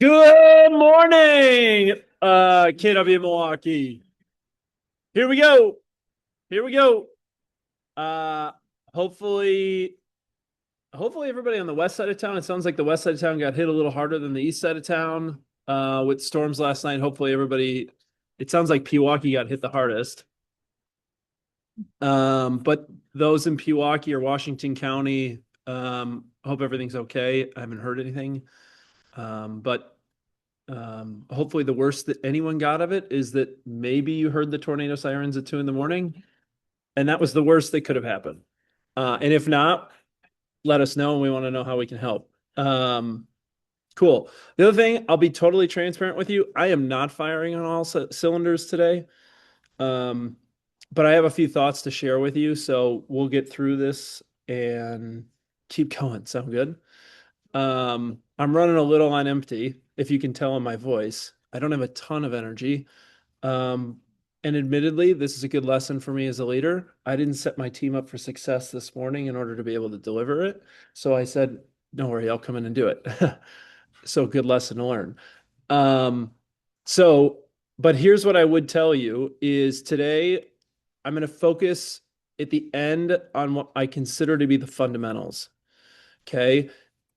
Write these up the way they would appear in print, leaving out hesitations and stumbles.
Good morning, KW Milwaukee. Here we go. Here we go. Uh, hopefully, hopefully everybody on the west side of town. It sounds like the west side of town got hit a little harder than the east side of town with storms last night. Hopefully everybody. It sounds like Pewaukee got hit the hardest. But those in Pewaukee or Washington County, hope everything's okay. I haven't heard anything. But hopefully the worst that anyone got of it is that maybe you heard the tornado sirens at 2 in the morning, and that was the worst that could have happened. And if not, let us know, and we want to know how we can help. Cool. The other thing, I'll be totally transparent with you. I am not firing on all cylinders today. Um, but I have a few thoughts to share with you, so we'll get through this and keep going. Sound good? I'm running a little on empty, if you can tell in my voice. I don't have a ton of energy. Um, and admittedly, this is a good lesson for me as a leader. I didn't set my team up for success this morning in order to be able to deliver it. So I said, don't worry, I'll come in and do it. So good lesson to learn. Um, so, but here's what I would tell you is today I'm going to focus at the end on what I consider to be the fundamentals. Okay.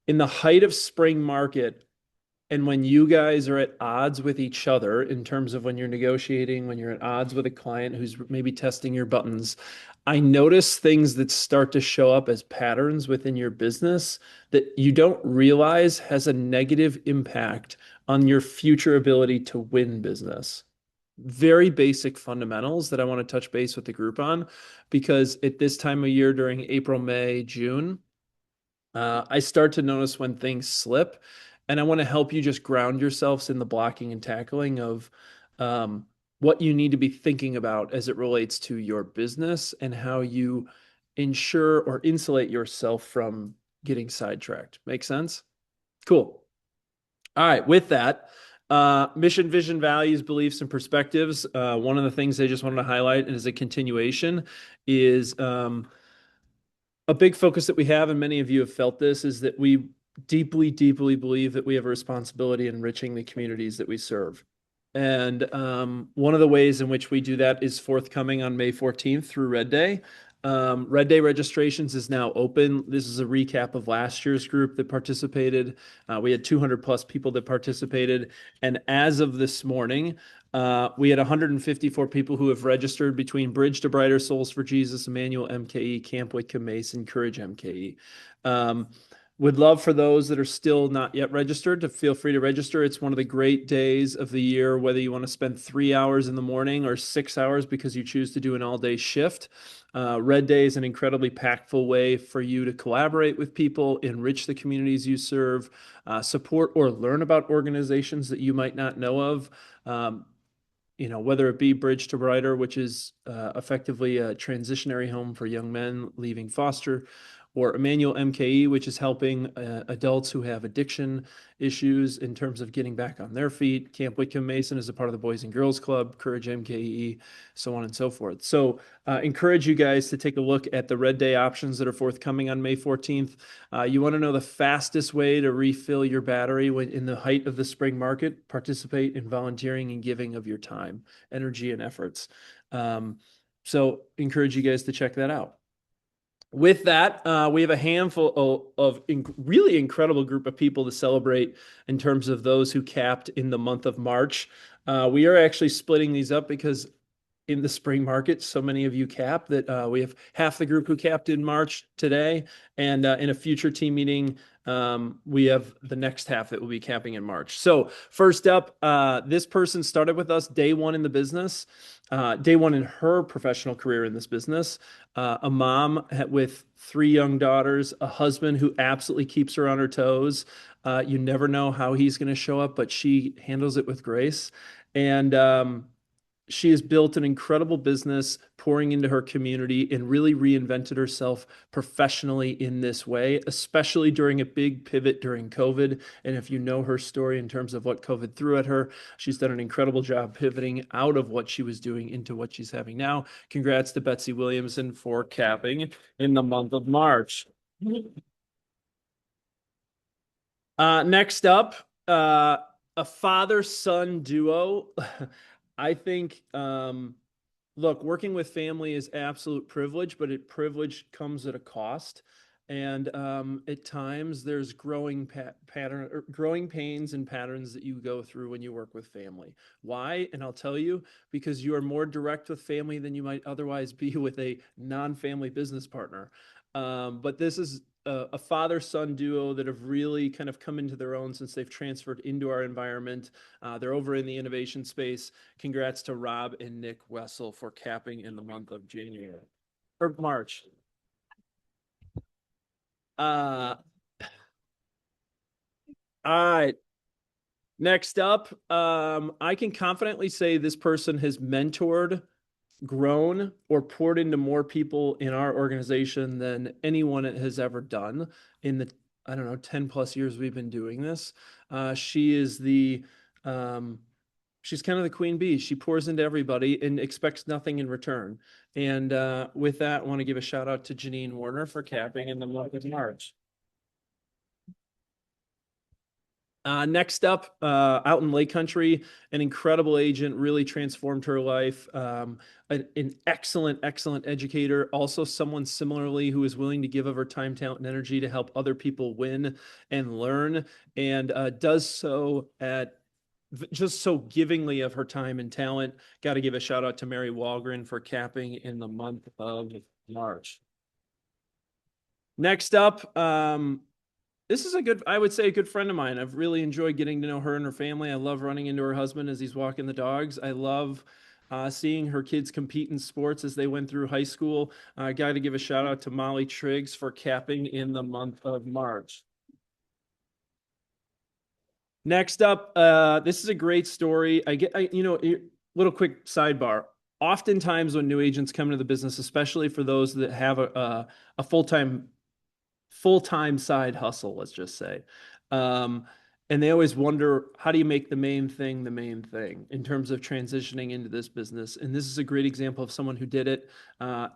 In the height of spring market, and when you guys are at odds with each other in terms of when you're negotiating, when you're at odds with a client who's maybe testing your buttons, I notice things that start to show up as patterns within your business that you don't realize has a negative impact on your future ability to win business. Very basic fundamentals that I want to touch base with the group on because at this time of year during April, May, June, I start to notice when things slip, and I want to help you just ground yourselves in the blocking and tackling of um, what you need to be thinking about as it relates to your business and how you ensure or insulate yourself from getting sidetracked. Make sense? Cool. All right. With that, mission, vision, values, beliefs, and perspectives. One of the things I just wanted to highlight as a continuation is a big focus that we have, and many of you have felt this, is that we deeply, deeply believe that we have a responsibility in enriching the communities that we serve. And one of the ways in which we do that is forthcoming on May 14th through Red Day. Red Day registrations is now open. This is a recap of last year's group that participated. We had 200 plus people that participated. And as of this morning, we had 154 people who have registered between Bridge to Brighter Souls for Jesus, Emmanuel MKE, Camp Whitcomb Mason, Courage MKE. Would love for those that are still not yet registered to feel free to register. It's one of the great days of the year, whether you want to spend 3 hours in the morning or 6 hours because you choose to do an all-day shift. Red Day is an incredibly impactful way for you to collaborate with people, enrich the communities you serve, support or learn about organizations that you might not know of. Whether it be Bridge to Brighter, which is effectively a transitionary home for young men leaving foster, or Emmanuel MKE, which is helping adults who have addiction issues in terms of getting back on their feet. Camp Whitcomb Mason is a part of the Boys and Girls Club, Courage MKE, so on and so forth. So encourage you guys to take a look at the Red Day options that are forthcoming on May 14th. You want to know the fastest way to refill your battery when in the height of the spring market? Participate in volunteering and giving of your time, energy, and efforts. So encourage you guys to check that out. With that, we have a handful of really incredible group of people to celebrate in terms of those who capped in the month of March. We are actually splitting these up because in the spring market, so many of you cap that we have half the group who capped in March today, and in a future team meeting, we have the next half that will be capping in March. So first up, this person started with us day one in the business, day one in her professional career in this business, a mom with 3 young daughters, a husband who absolutely keeps her on her toes. You never know how he's going to show up, but she handles it with grace. And she has built an incredible business pouring into her community and really reinvented herself professionally in this way, especially during a big pivot during COVID. And if you know her story in terms of what COVID threw at her, she's done an incredible job pivoting out of what she was doing into what she's having now. Congrats to Betsy Williamson for capping in the month of March. Next up, A father-son duo. I think, look, working with family is absolute privilege, but privilege comes at a cost. And at times there's pattern or growing pains and patterns that you go through when you work with family. Why? And I'll tell you, because you are more direct with family than you might otherwise be with a non-family business partner. But this is a father-son duo that have really kind of come into their own since they've transferred into our environment. They're over in the innovation space. Congrats to Rob and Nick Wessel for capping in the month of January or March. All right. Next up, I can confidently say this person has mentored, grown, or poured into more people in our organization than anyone has ever done in the, I don't know, 10 plus years we've been doing this. She is she's kind of the queen bee. She pours into everybody and expects nothing in return. And with that, I want to give a shout out to Janine Warner for capping in the month of March. Next up, out in Lake Country, an incredible agent, really transformed her life. An excellent, excellent educator. Also, someone similarly who is willing to give of her time, talent, and energy to help other people win and learn, and does so at just so givingly of her time and talent. Got to give a shout out to Mary Walgren for capping in the month of March. Next up, this is I would say, a good friend of mine. I've really enjoyed getting to know her and her family. I love running into her husband as he's walking the dogs. I love seeing her kids compete in sports as they went through high school. I got to give a shout out to Molly Triggs for capping in the month of March. Next up, this is a great story. Little quick sidebar. Oftentimes when new agents come into the business, especially for those that have a full-time side hustle, let's just say. And they always wonder, how do you make the main thing the main thing in terms of transitioning into this business? And this is a great example of someone who did it.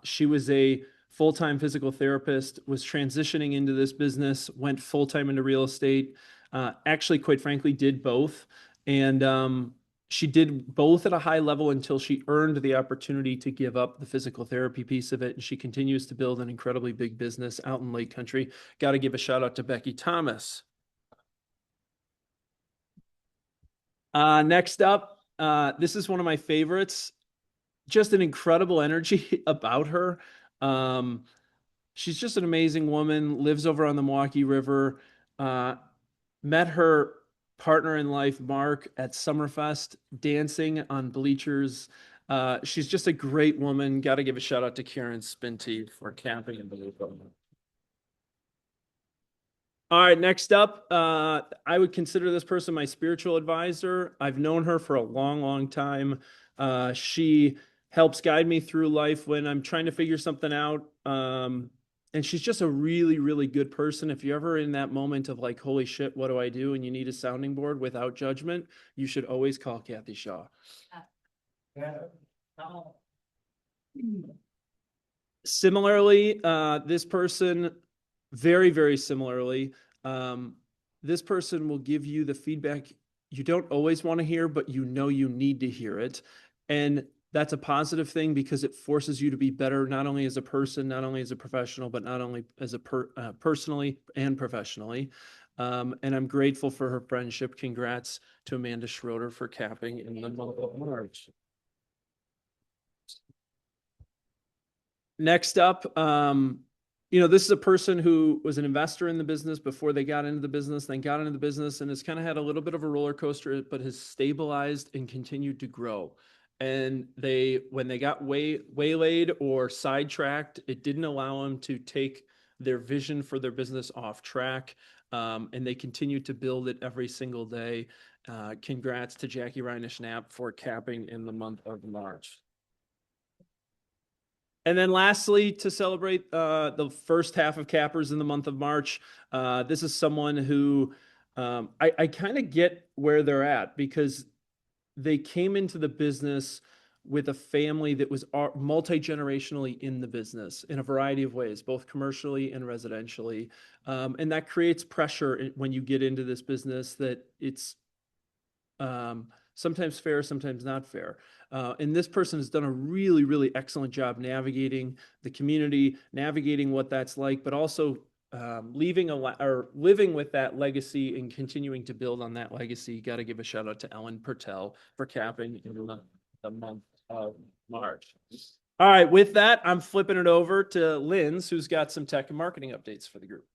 She was a full-time physical therapist, was transitioning into this business, went full-time into real estate, actually, quite frankly, did both. And she did both at a high level until she earned the opportunity to give up the physical therapy piece of it. And she continues to build an incredibly big business out in Lake Country. Got to give a shout out to Becky Thomas. Next up, this is one of my favorites. Just an incredible energy about her. She's just an amazing woman, lives over on the Milwaukee River. Met her partner in life, Mark, at Summerfest, dancing on bleachers. She's just a great woman. Got to give a shout out to Karen Spinty for camping in the loop. All right, next up, I would consider this person my spiritual advisor. I've known her for a long, long time. She helps guide me through life when I'm trying to figure something out. And she's just a really, really good person. If you're ever in that moment of like, holy shit, what do I do? And you need a sounding board without judgment, you should always call Kathy Shaw. Similarly, this person, very, very similarly, this person will give you the feedback you don't always want to hear, but you know you need to hear it. And that's a positive thing because it forces you to be better, not only as a person, not only as a professional, but not only as a personally and professionally. And I'm grateful for her friendship. Congrats to Amanda Schroeder for capping in the month of March. Next up, this is a person who was an investor in the business before they got into the business, then got into the business and has kind of had a little bit of a roller coaster, but has stabilized and continued to grow. And when they got waylaid or sidetracked, it didn't allow them to take their vision for their business off track. And they continued to build it every single day. Congrats to Jackie Reinisch-Knapp for capping in the month of March. And then lastly, to celebrate the first half of cappers in the month of March, this is someone who I kind of get where they're at because they came into the business with a family that was multi-generationally in the business in a variety of ways, both commercially and residentially. And that creates pressure when you get into this business that it's sometimes fair, sometimes not fair. And this person has done a really, really excellent job navigating the community, navigating what that's like, but also living with that legacy and continuing to build on that legacy. Got to give a shout out to Ellen Pertel for capping in the month of March. All right, with that, I'm flipping it over to Linz, who's got some tech and marketing updates for the group.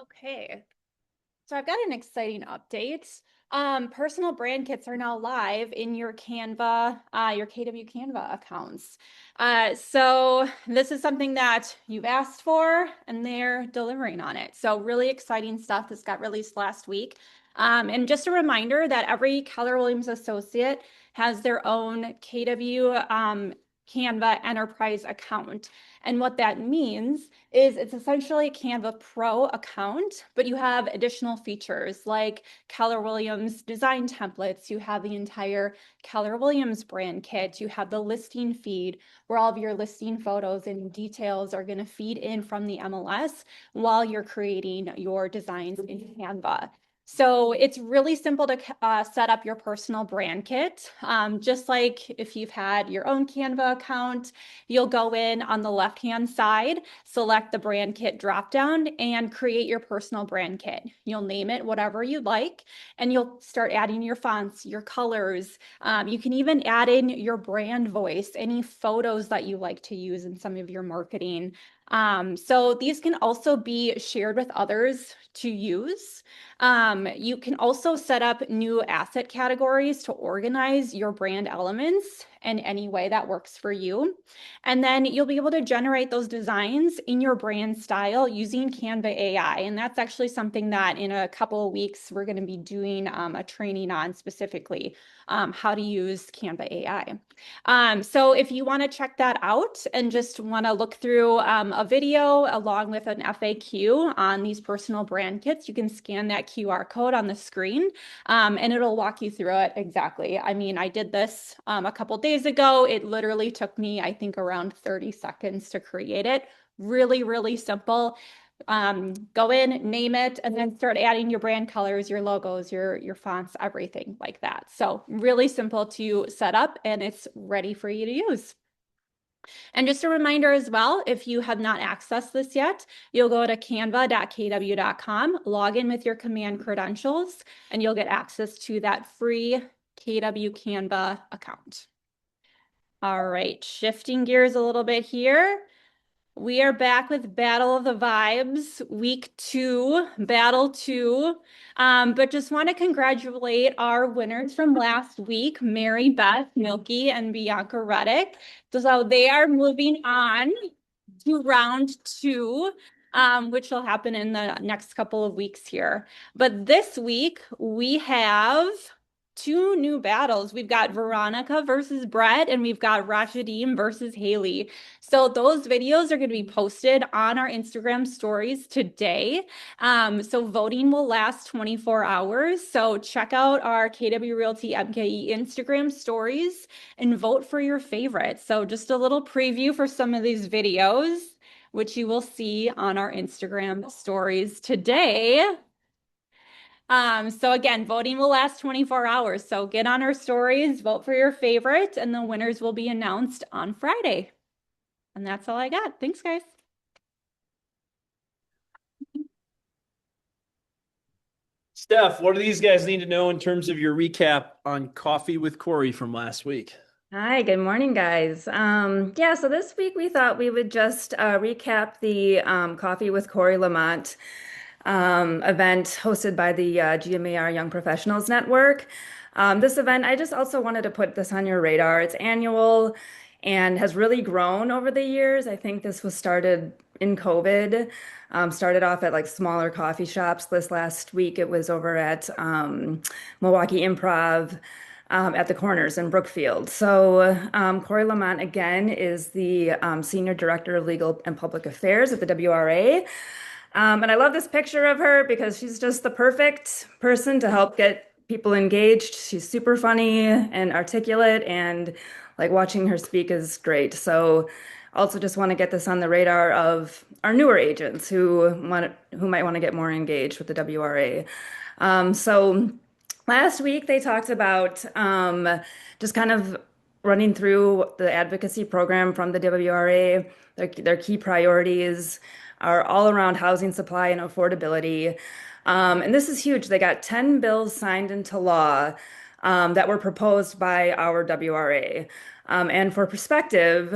Okay, so I've got an exciting update. Personal brand kits are now live in your Canva, your KW Canva accounts. So this is something that you've asked for and they're delivering on it. So really exciting stuff. This got released last week. And just a reminder that every Keller Williams associate has their own KW Canva enterprise account. And what that means is it's essentially a Canva Pro account, but you have additional features like Keller Williams design templates. You have the entire Keller Williams brand kit. You have the listing feed where all of your listing photos and details are going to feed in from the MLS while you're creating your designs in Canva. So it's really simple to set up your personal brand kit. Just like if you've had your own Canva account, you'll go in on the left-hand side, select the brand kit dropdown and create your personal brand kit. You'll name it whatever you'd like, and you'll start adding your fonts, your colors. You can even add in your brand voice, any photos that you like to use in some of your marketing. So these can also be shared with others to use. You can also set up new asset categories to organize your brand elements in any way that works for you. And then you'll be able to generate those designs in your brand style using Canva AI. And that's actually something that in a couple of weeks, we're going to be doing a training on specifically how to use Canva AI. So if you want to check that out and just want to look through a video along with an FAQ on these personal brand kits, you can scan that QR code on the screen and it'll walk you through it exactly. I mean, I did this a couple days ago. It literally took me, I think, around 30 seconds to create it. Really, really simple. Go in, name it, and then start adding your brand colors, your logos, your fonts, everything like that. So really simple to set up and it's ready for you to use. And just a reminder as well, if you have not accessed this yet, you'll go to canva.kw.com, log in with your command credentials, and you'll get access to that free KW Canva account. All right, shifting gears a little bit here. We are back with Battle of the Vibes, week 2, battle 2. But just want to congratulate our winners from last week, Mary Beth Milky and Bianca Reddick. So they are moving on to round 2, which will happen in the next couple of weeks here. But this week we have 2 new battles. We've got Veronica versus Brett, and we've got Rashadim versus Haley. So those videos are going to be posted on our Instagram stories today. So voting will last 24 hours. So check out our KW Realty MKE Instagram stories and vote for your favorites. So just a little preview for some of these videos, which you will see on our Instagram stories today. So again, voting will last 24 hours. So get on our stories, vote for your favorite, and the winners will be announced on Friday. And that's all I got. Thanks, guys. Steph, what do these guys need to know in terms of your recap on Coffee with Corey from last week? Hi, good morning, guys. Yeah, so this week we thought we would just recap the Coffee with Corey Lamont event hosted by the GMAR Young Professionals Network. This event, I just also wanted to put this on your radar. It's annual and has really grown over the years. I think this was started in COVID, started off at like smaller coffee shops. This last week, it was over at Milwaukee Improv. At the Corners in Brookfield. So Corey Lamont, again, is the Senior Director of Legal and Public Affairs at the WRA. And I love this picture of her because she's just the perfect person to help get people engaged. She's super funny and articulate, and like watching her speak is great. So also just want to get this on the radar of our newer agents who might want to get more engaged with the WRA. So last week they talked about just kind of running through the advocacy program from the WRA. Their key priorities are all around housing supply and affordability. And this is huge. They got 10 bills signed into law that were proposed by our WRA. And for perspective,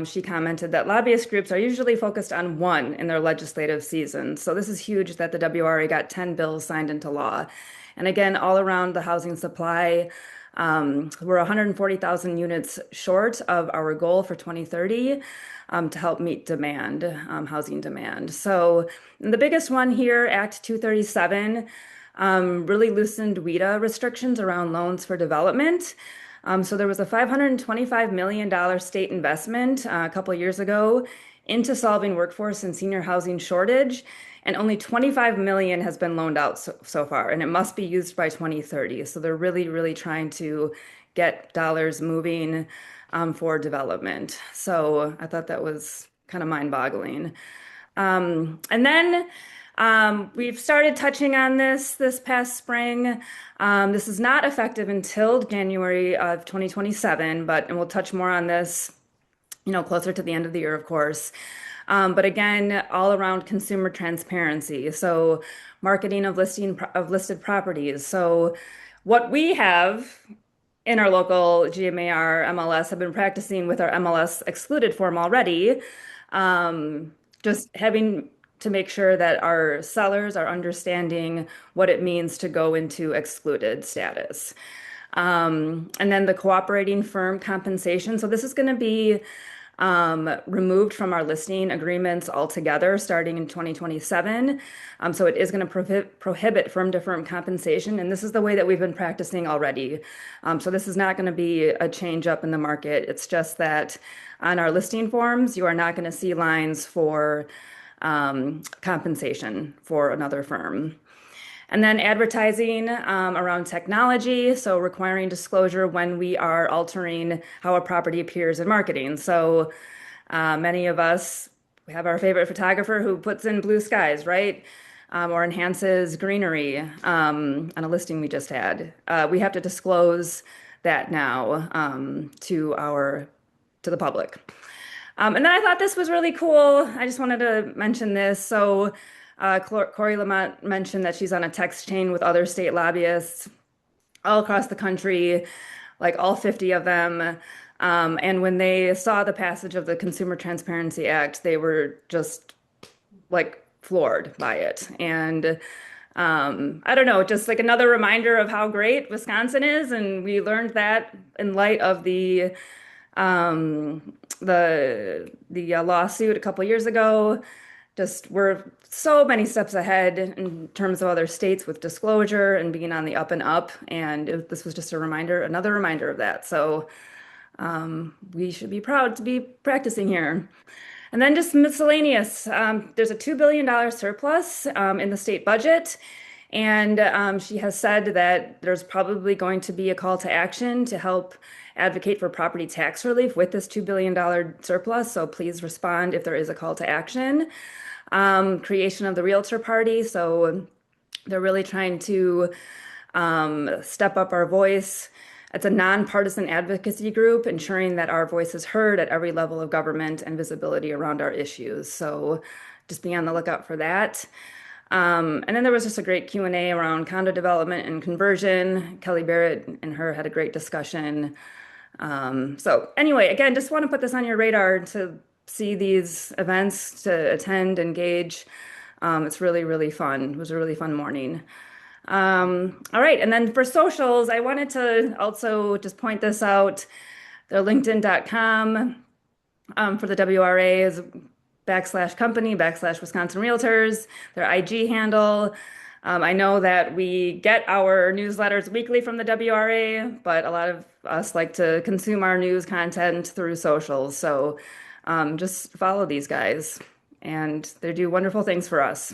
she commented that lobbyist groups are usually focused on one in their legislative season. So this is huge that the WRA got 10 bills signed into law. And again, all around the housing supply, we're 140,000 units short of our goal for 2030 to help meet demand, housing demand. So the biggest one here, Act 237, really loosened WIDA restrictions around loans for development. So there was a $525 million state investment a couple of years ago into solving workforce and senior housing shortage, and only 25 million has been loaned out so far, and it must be used by 2030. So they're really, really trying to get dollars moving for development. So I thought that was kind of mind-boggling. And then we've started touching on this past spring. This is not effective until January of 2027, and we'll touch more on this, closer to the end of the year, of course. But again, all around consumer transparency. So marketing of listed properties. So what we have in our local GMAR MLS have been practicing with our MLS excluded form already. Just having to make sure that our sellers are understanding what it means to go into excluded status. And then the cooperating firm compensation. So this is going to be removed from our listing agreements altogether starting in 2027. So it is going to prohibit firm-to-firm compensation, and this is the way that we've been practicing already. So this is not going to be a change up in the market. It's just that on our listing forms, you are not going to see lines for compensation for another firm. And then advertising around technology, so requiring disclosure when we are altering how a property appears in marketing. So many of us have our favorite photographer who puts in blue skies, right? Or enhances greenery on a listing we just had. We have to disclose that now to the public. And then I thought this was really cool. I just wanted to mention this. So Corey Lamont mentioned that she's on a text chain with other state lobbyists all across the country, like all 50 of them. And when they saw the passage of the Consumer Transparency Act, they were just like floored by it. And I don't know, just like another reminder of how great Wisconsin is. And we learned that in light of the lawsuit a couple years ago. Just we're so many steps ahead in terms of other states with disclosure and being on the up and up. And this was just another reminder of that. So we should be proud to be practicing here. And then just miscellaneous. There's a $2 billion surplus in the state budget. And she has said that there's probably going to be a call to action to help advocate for property tax relief with this $2 billion surplus. So please respond if there is a call to action. Creation of the Realtor Party. So they're really trying to step up our voice. It's a nonpartisan advocacy group, ensuring that our voice is heard at every level of government and visibility around our issues. So just be on the lookout for that. And then there was just a great Q&A around condo development and conversion. Kelly Barrett and her had a great discussion. So anyway, again, just want to put this on your radar to see these events, to attend, engage. It's really, really fun. It was a really fun morning. All right, and then for socials, I wanted to also just point this out. Their LinkedIn.com for the WRA is /company/Wisconsin Realtors, their IG handle. I know that we get our newsletters weekly from the WRA, but a lot of us like to consume our news content through socials. So just follow these guys, and they do wonderful things for us.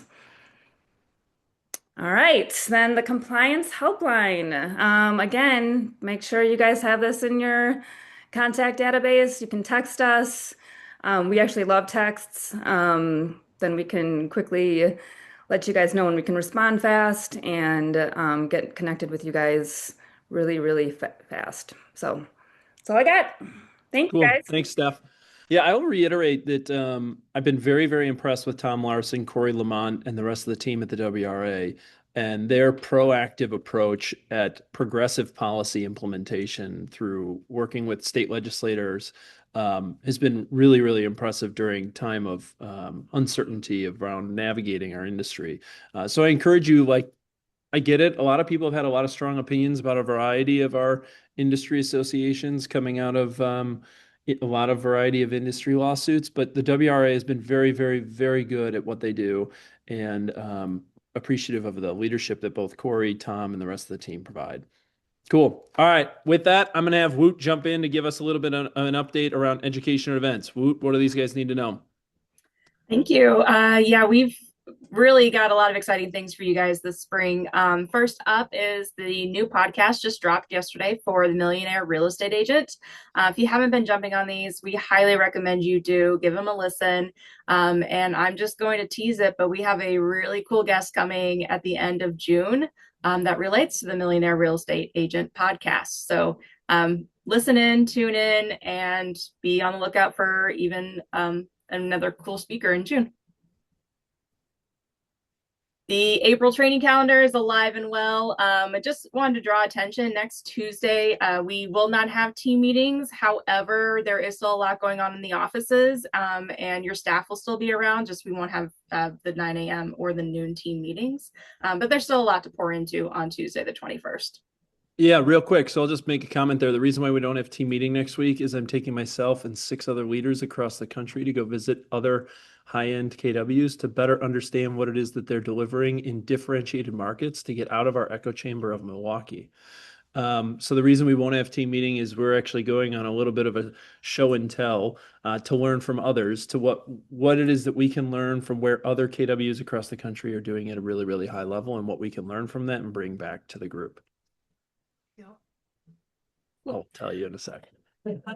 All right, then the compliance helpline. Again, make sure you guys have this in your contact database. You can text us. We actually love texts. Then we can quickly let you guys know when we can respond fast and get connected with you guys really, really fast. So that's all I got. Thank you, Cool. guys. Thanks, Steph. Yeah, I will reiterate that I've been very, very impressed with Tom Larson, Corey Lamont, and the rest of the team at the WRA and their proactive approach at progressive policy implementation through working with state legislators has been really, really impressive during time of uncertainty around navigating our industry. So I encourage you, like, I get it. A lot of people have had a lot of strong opinions about a variety of our industry associations coming out of a lot of variety of industry lawsuits, but the WRA has been very, very, very good at what they do and appreciative of the leadership that both Corey, Tom, and the rest of the team provide. Cool. All right. With that, I'm going to have Woot jump in to give us a little bit of an update around education events. Woot, what do these guys need to know? Thank you. Yeah, we've really got a lot of exciting things for you guys this spring. First up is the new podcast just dropped yesterday for the Millionaire Real Estate Agent. If you haven't been jumping on these, we highly recommend you do give them a listen. And I'm just going to tease it, but we have a really cool guest coming at the end of June that relates to the Millionaire Real Estate Agent podcast. So listen in, tune in, and be on the lookout for even another cool speaker in June. The April training calendar is alive and well. I just wanted to draw attention. Next Tuesday, we will not have team meetings. However, there is still a lot going on in the offices, and your staff will still be around. Just we won't have the 9 a.m. or the noon team meetings. But there's still a lot to pour into on Tuesday, the 21st. Yeah, real quick. So I'll just make a comment there. The reason why we don't have team meeting next week is I'm taking myself and 6 other leaders across the country to go visit other high-end KWs to better understand what it is that they're delivering in differentiated markets to get out of our echo chamber of Milwaukee. So the reason we won't have team meeting is we're actually going on a little bit of a show and tell to learn from others to what it is that we can learn from where other KWs across the country are doing at a really, really high level and what we can learn from that and bring back to the group. I'll tell you in a second.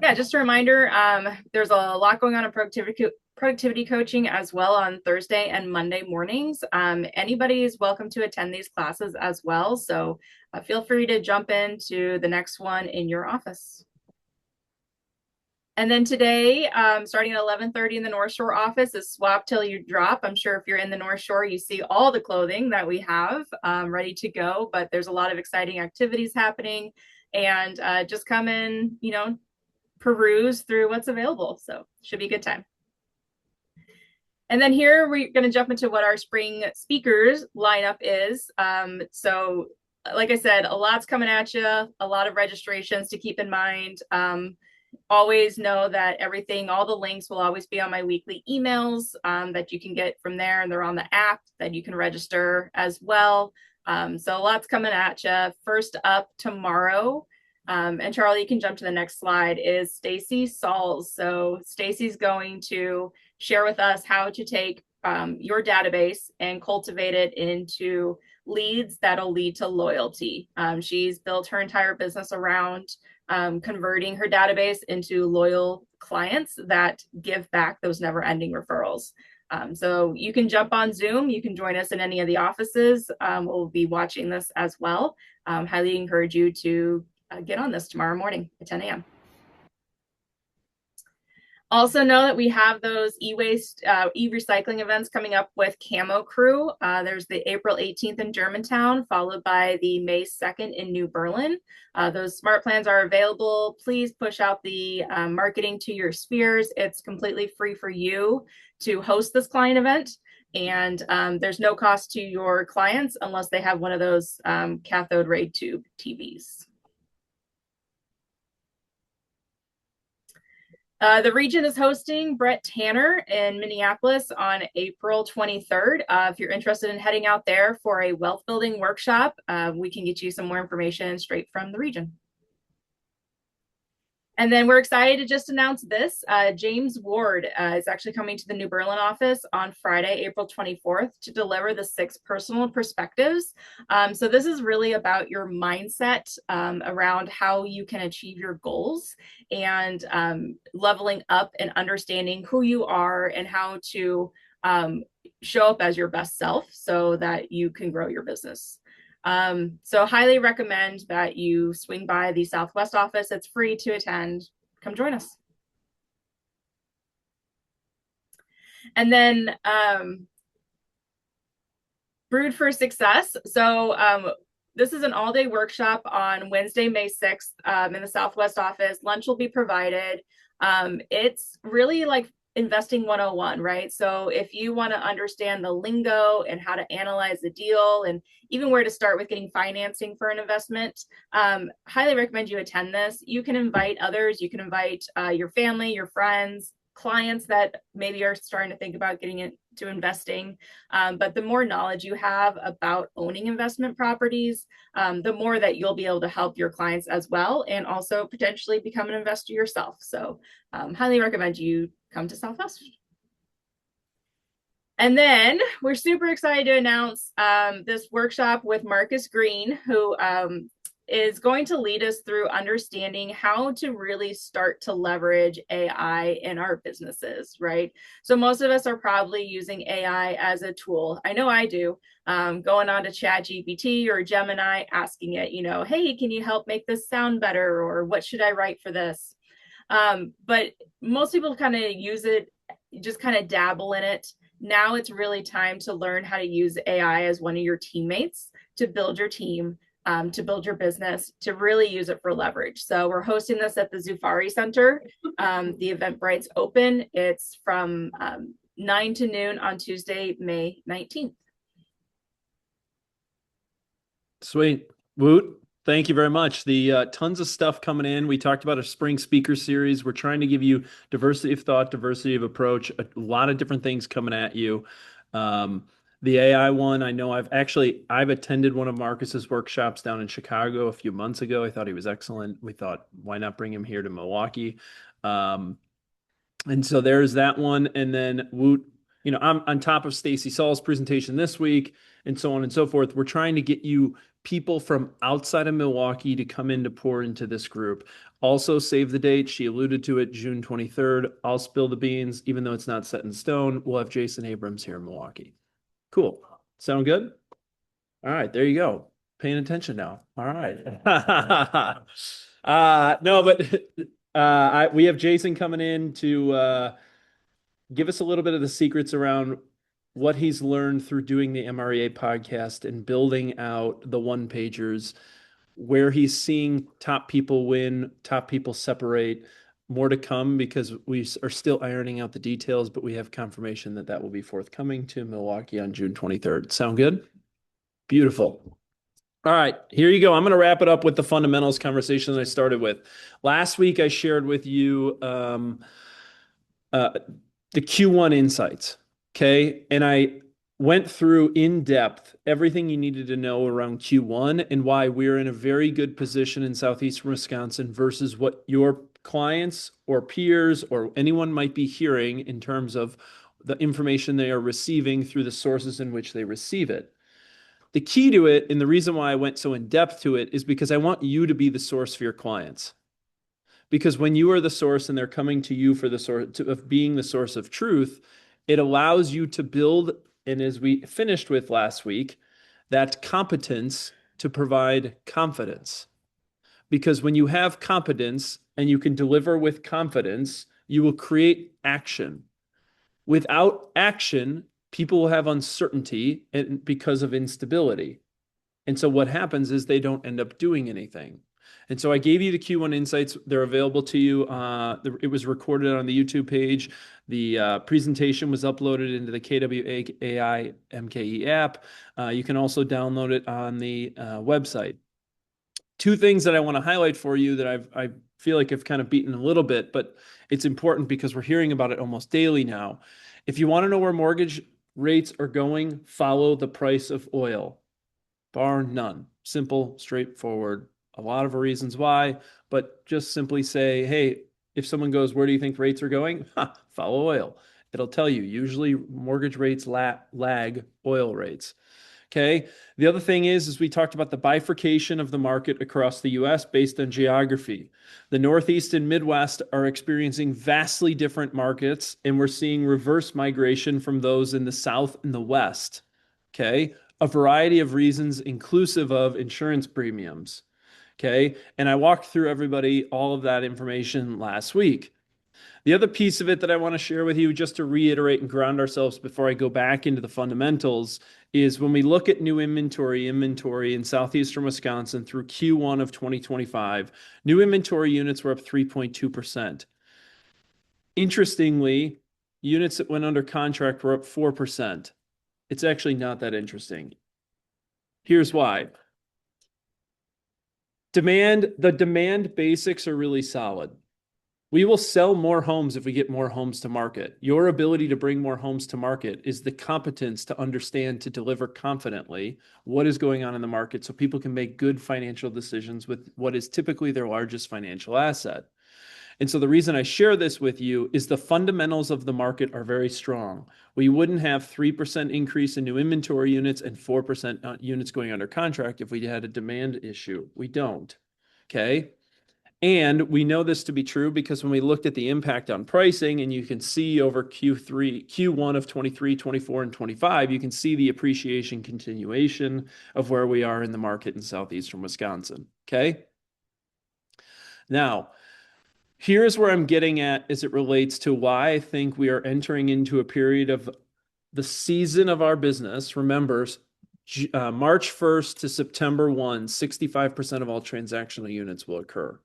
Yeah, just a reminder, there's a lot going on in productivity coaching as well on Thursday and Monday mornings. Anybody is welcome to attend these classes as well. So feel free to jump into the next one in your office. And then today, starting at 11:30 in the North Shore office is Swap Till You Drop. I'm sure if you're in the North Shore, you see all the clothing that we have ready to go, but there's a lot of exciting activities happening. And just come in, peruse through what's available. So should be a good time. And then here we're going to jump into what our spring speakers lineup is. So like I said, a lot's coming at you, a lot of registrations to keep in mind. Always know that all the links will always be on my weekly emails that you can get from there. And they're on the app that you can register as well. So lots coming at you. First up tomorrow, and Charlie, you can jump to the next slide, is Stacy Sauls. So Stacy's going to share with us how to take your database and cultivate it into leads that'll lead to loyalty. She's built her entire business around converting her database into loyal clients that give back those never-ending referrals. So you can jump on Zoom. You can join us in any of the offices. We'll be watching this as well. Highly encourage you to get on this tomorrow morning at 10 a.m. Also know that we have those e-waste, e-recycling events coming up with Camo Crew. There's the April 18th in Germantown, followed by the May 2nd in New Berlin. Those smart plans are available. Please push out the marketing to your spheres. It's completely free for you to host this client event. And there's no cost to your clients unless they have one of those cathode ray tube TVs. The region is hosting Brett Tanner in Minneapolis on April 23rd. If you're interested in heading out there for a wealth building workshop, we can get you some more information straight from the region. And then we're excited to just announce this. James Ward is actually coming to the New Berlin office on Friday, April 24th, to deliver the 6 personal perspectives. So this is really about your mindset around how you can achieve your goals and leveling up and understanding who you are and how to show up as your best self so that you can grow your business. So highly recommend that you swing by the Southwest office. It's free to attend. Come join us. And then Brewed for Success. So this is an all-day workshop on Wednesday, May 6th in the Southwest office. Lunch will be provided. It's really like investing 101, right? So if you want to understand the lingo and how to analyze the deal and even where to start with getting financing for an investment, highly recommend you attend this. You can invite others. You can invite your family, your friends, clients that maybe are starting to think about getting into investing. But the more knowledge you have about owning investment properties, the more that you'll be able to help your clients as well, and also potentially become an investor yourself. So highly recommend you come to Southwest. And then we're super excited to announce this workshop with Marcus Green, who is going to lead us through understanding how to really start to leverage AI in our businesses, right? So most of us are probably using AI as a tool. I know I do. Going on to ChatGPT or Gemini, asking it, you know, hey, can you help make this sound better? Or what should I write for this? But most people kind of use it, just kind of dabble in it. Now it's really time to learn how to use AI as one of your teammates to build your team, to build your business, to really use it for leverage. So we're hosting this at the Zufari Center. The Eventbrite's open. It's from 9 to noon on Tuesday, May 19th. Sweet. Woot. Thank you very much. The tons of stuff coming in. We talked about a spring speaker series. We're trying to give you diversity of thought, diversity of approach, a lot of different things coming at you. The AI one, I know I've attended one of Marcus's workshops down in Chicago a few months ago. I thought he was excellent. We thought, why not bring him here to Milwaukee? And so there's that one. And then Woot, you know, I'm on top of Stacy Saul's presentation this week and so on and so forth. We're trying to get you people from outside of Milwaukee to come in to pour into this group. Also save the date. She alluded to it, June 23rd. I'll spill the beans, even though it's not set in stone. We'll have Jason Abrams here in Milwaukee. Cool. Sound good? All right, there you go. Paying attention now. All right. No, but we have Jason coming in to give us a little bit of the secrets around what he's learned through doing the MREA podcast and building out the one-pagers, where he's seeing top people win, top people separate. More to come because we are still ironing out the details, but we have confirmation that that will be forthcoming to Milwaukee on June 23rd. Sound good? Beautiful. All right, here you go. I'm going to wrap it up with the fundamentals conversation that I started with. Last week, I shared with you the Q1 insights, okay? And I went through in depth everything you needed to know around Q1 and why we're in a very good position in Southeastern Wisconsin versus what your clients or peers or anyone might be hearing in terms of the information they are receiving through the sources in which they receive it. The key to it, and the reason why I went so in depth to it, is because I want you to be the source for your clients. Because when you are the source and they're coming to you for the source of being the source of truth, it allows you to build, and as we finished with last week, that competence to provide confidence. Because when you have competence and you can deliver with confidence, you will create action. Without action, people will have uncertainty because of instability. And so what happens is they don't end up doing anything. And so I gave you the Q1 insights. They're available to you. It was recorded on the YouTube page. The presentation was uploaded into the KW AI MKE app. You can also download it on the website. Two things that I want to highlight for you that I feel like I've kind of beaten a little bit, but it's important because we're hearing about it almost daily now. If you want to know where mortgage rates are going, follow the price of oil, bar none. Simple, straightforward. A lot of reasons why, but just simply say, hey, if someone goes, where do you think rates are going? Follow oil. It'll tell you. Usually mortgage rates lag oil rates. Okay. The other thing is we talked about the bifurcation of the market across the US based on geography. The Northeast and Midwest are experiencing vastly different markets, and we're seeing reverse migration from those in the South and the West. Okay. A variety of reasons, inclusive of insurance premiums. Okay. And I walked through everybody all of that information last week. The other piece of it that I want to share with you, just to reiterate and ground ourselves before I go back into the fundamentals, is when we look at new inventory in southeastern Wisconsin through Q1 of 2025, new inventory units were up 3.2%. Interestingly, units that went under contract were up 4%. It's actually not that interesting. Here's why. The demand basics are really solid. We will sell more homes if we get more homes to market. Your ability to bring more homes to market is the competence to understand, to deliver confidently what is going on in the market so people can make good financial decisions with what is typically their largest financial asset. And so the reason I share this with you is the fundamentals of the market are very strong. We wouldn't have 3% increase in new inventory units and 4% units going under contract if we had a demand issue. We don't. Okay. And we know this to be true because when we looked at the impact on pricing, and you can see over Q1 of 23, 24, and 25, you can see the appreciation continuation of where we are in the market in southeastern Wisconsin. Okay. Now, here's where I'm getting at as it relates to why I think we are entering into a period of the season of our business. Remember, March 1st to September 1, 65% of all transactional units will occur.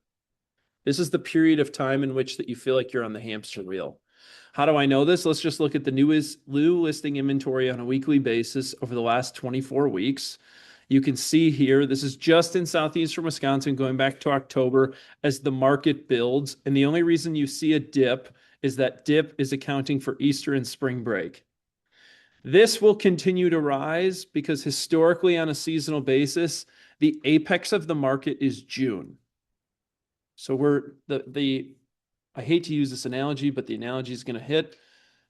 This is the period of time in which that you feel like you're on the hamster wheel. How do I know this? Let's just look at the new listing inventory on a weekly basis over the last 24 weeks. You can see here, this is just in southeastern Wisconsin, going back to October as the market builds. And the only reason you see a dip is that dip is accounting for Easter and spring break. This will continue to rise because historically on a seasonal basis, the apex of the market is June. So I hate to use this analogy, but the analogy is going to hit.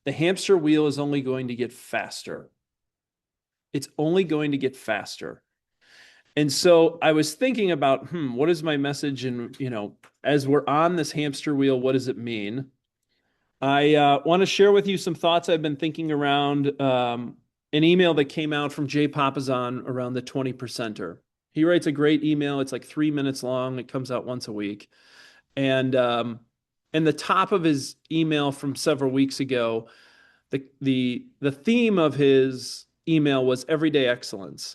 The hamster wheel is only going to get faster. It's only going to get faster. And so I was thinking about, what is my message? And, as we're on this hamster wheel, what does it mean? I want to share with you some thoughts I've been thinking around an email that came out from Jay Papazan around the 20%er. He writes a great email. It's like 3 minutes long. It comes out once a week. And the top of his email from several weeks ago, the theme of his email was everyday excellence.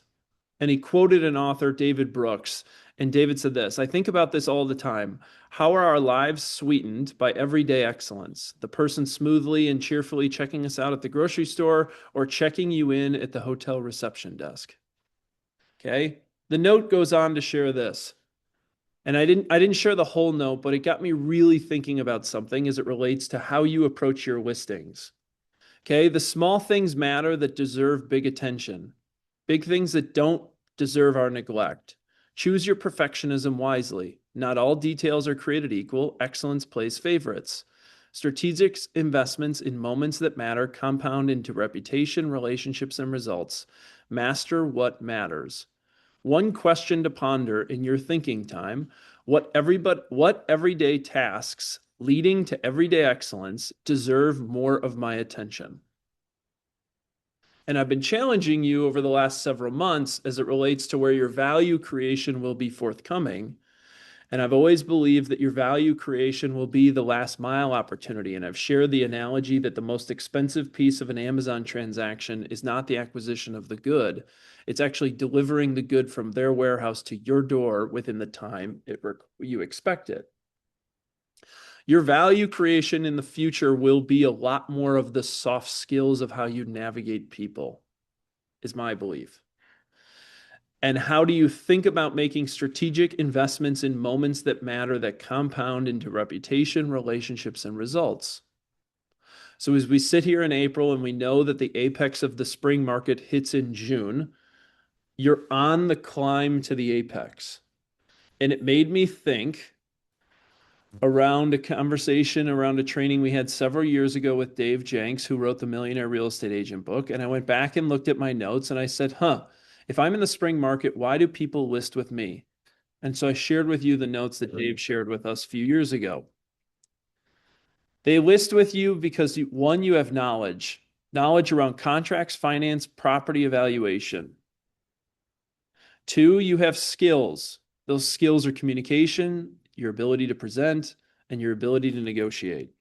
And he quoted an author, David Brooks. And David said this: I think about this all the time. How are our lives sweetened by everyday excellence? The person smoothly and cheerfully checking us out at the grocery store or checking you in at the hotel reception desk. Okay. The note goes on to share this. And I didn't share the whole note, but it got me really thinking about something as it relates to how you approach your listings. Okay. The small things matter that deserve big attention. Big things that don't deserve our neglect. Choose your perfectionism wisely. Not all details are created equal. Excellence plays favorites. Strategic investments in moments that matter compound into reputation, relationships, and results. Master what matters. One question to ponder in your thinking time: what everyday tasks leading to everyday excellence deserve more of my attention? And I've been challenging you over the last several months as it relates to where your value creation will be forthcoming. And I've always believed that your value creation will be the last mile opportunity. And I've shared the analogy that the most expensive piece of an Amazon transaction is not the acquisition of the good. It's actually delivering the good from their warehouse to your door within the time you expect it. Your value creation in the future will be a lot more of the soft skills of how you navigate people, is my belief. And how do you think about making strategic investments in moments that matter, that compound into reputation, relationships, and results? So as we sit here in April and we know that the apex of the spring market hits in June, you're on the climb to the apex. And it made me think around a conversation, around a training we had several years ago with Dave Jenks, who wrote the Millionaire Real Estate Agent book. And I went back and looked at my notes and I said, If I'm in the spring market, why do people list with me? And so I shared with you the notes that Dave shared with us a few years ago. They list with you because one, you have knowledge around contracts, finance, property evaluation. Two, you have skills. Those skills are communication, your ability to present, and your ability to negotiate.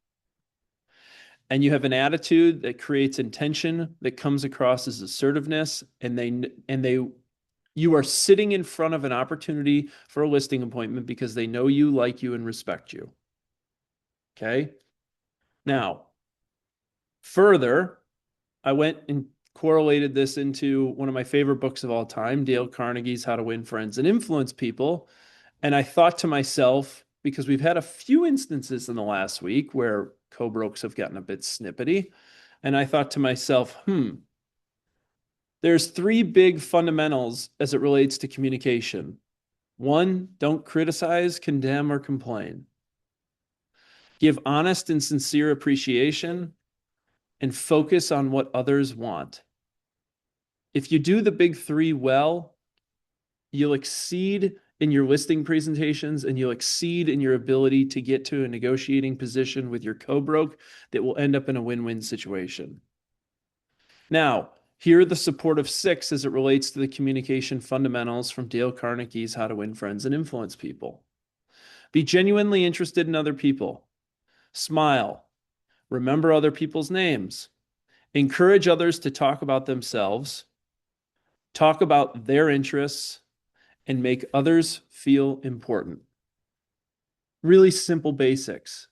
And you have an attitude that creates intention that comes across as assertiveness, you are sitting in front of an opportunity for a listing appointment because they know you, like you, and respect you. Okay? Now, further, I went and correlated this into one of my favorite books of all time, Dale Carnegie's How to Win Friends and Influence People. And I thought to myself, because we've had a few instances in the last week where co-brokes have gotten a bit snippety, and I thought to myself, there's three big fundamentals as it relates to communication. One, don't criticize, condemn, or complain. Give honest and sincere appreciation and focus on what others want. If you do the big three well, you'll exceed in your listing presentations and you'll exceed in your ability to get to a negotiating position with your co-broke that will end up in a win-win situation. Now, here are the supportive six as it relates to the communication fundamentals from Dale Carnegie's How to Win Friends and Influence People. Be genuinely interested in other people. Smile. Remember other people's names. Encourage others to talk about themselves. Talk about their interests and make others feel important. Really simple basics.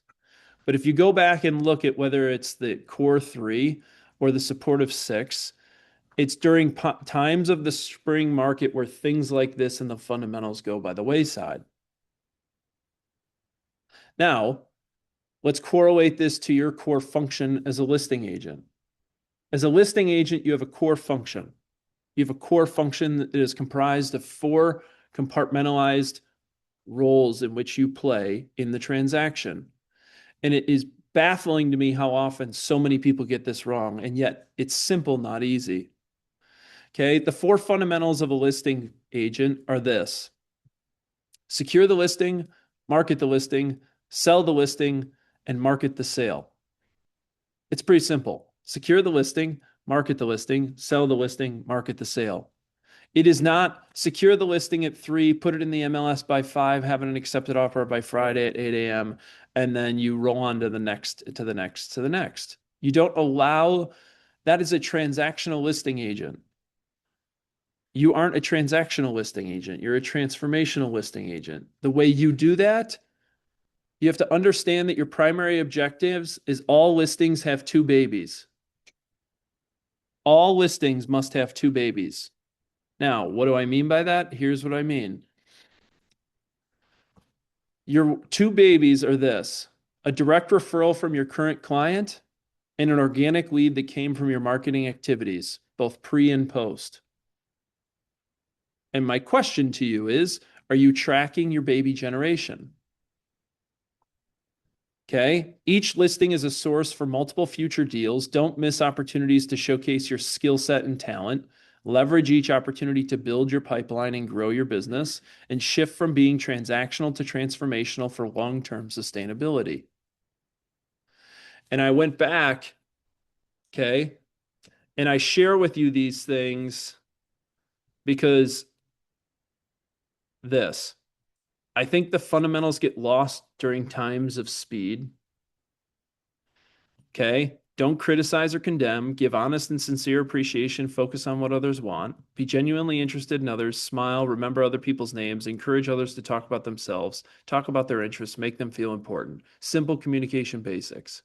But if you go back and look at whether it's the core three or the supportive six, it's during times of the spring market where things like this and the fundamentals go by the wayside. Now, let's correlate this to your core function as a listing agent. As a listing agent, you have a core function. You have a core function that is comprised of 4 compartmentalized roles in which you play in the transaction. And it is baffling to me how often so many people get this wrong, and yet it's simple, not easy. Okay, the 4 fundamentals of a listing agent are this: secure the listing, market the listing, sell the listing, and market the sale. It's pretty simple. Secure the listing, market the listing, sell the listing, market the sale. It is not secure the listing at 3, put it in the MLS by 5, have an accepted offer by Friday at 8 a.m., and then you roll on to the next, to the next, to the next. You don't allow, that is a transactional listing agent. You aren't a transactional listing agent. You're a transformational listing agent. The way you do that, you have to understand that your primary objectives is all listings have 2 babies. All listings must have 2 babies. Now, what do I mean by that? Here's what I mean. Your 2 babies are this: a direct referral from your current client and an organic lead that came from your marketing activities, both pre and post. And my question to you is, are you tracking your baby generation? Okay. Each listing is a source for multiple future deals. Don't miss opportunities to showcase your skill set and talent. Leverage each opportunity to build your pipeline and grow your business, and shift from being transactional to transformational for long-term sustainability. And I went back, okay, and I share with you these things because I think the fundamentals get lost during times of speed. Okay. Don't criticize or condemn. Give honest and sincere appreciation. Focus on what others want. Be genuinely interested in others. Smile. Remember other people's names. Encourage others to talk about themselves. Talk about their interests. Make them feel important. Simple communication basics.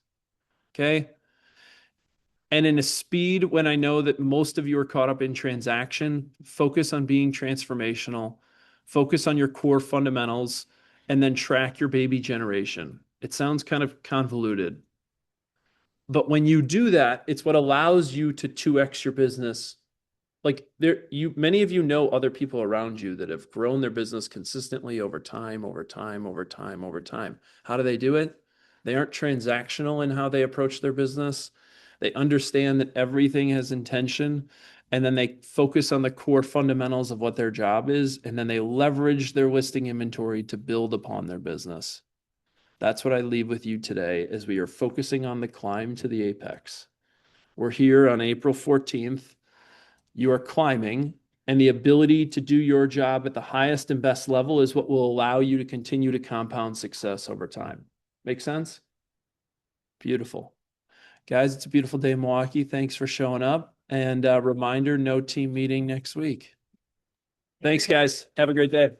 Okay. And in a speed when I know that most of you are caught up in transaction, focus on being transformational. Focus on your core fundamentals, and then track your baby generation. It sounds kind of convoluted, but when you do that, it's what allows you to 2x your business. Like many of you know other people around you that have grown their business consistently over time. How do they do it? They aren't transactional in how they approach their business. They understand that everything has intention, and then they focus on the core fundamentals of what their job is, and then they leverage their listing inventory to build upon their business. That's what I leave with you today as we are focusing on the climb to the apex. We're here on April 14th. You are climbing, and the ability to do your job at the highest and best level is what will allow you to continue to compound success over time. Make sense? Beautiful. Guys, it's a beautiful day in Milwaukee. Thanks for showing up. And reminder, no team meeting next week. Thanks, guys. Have a great day.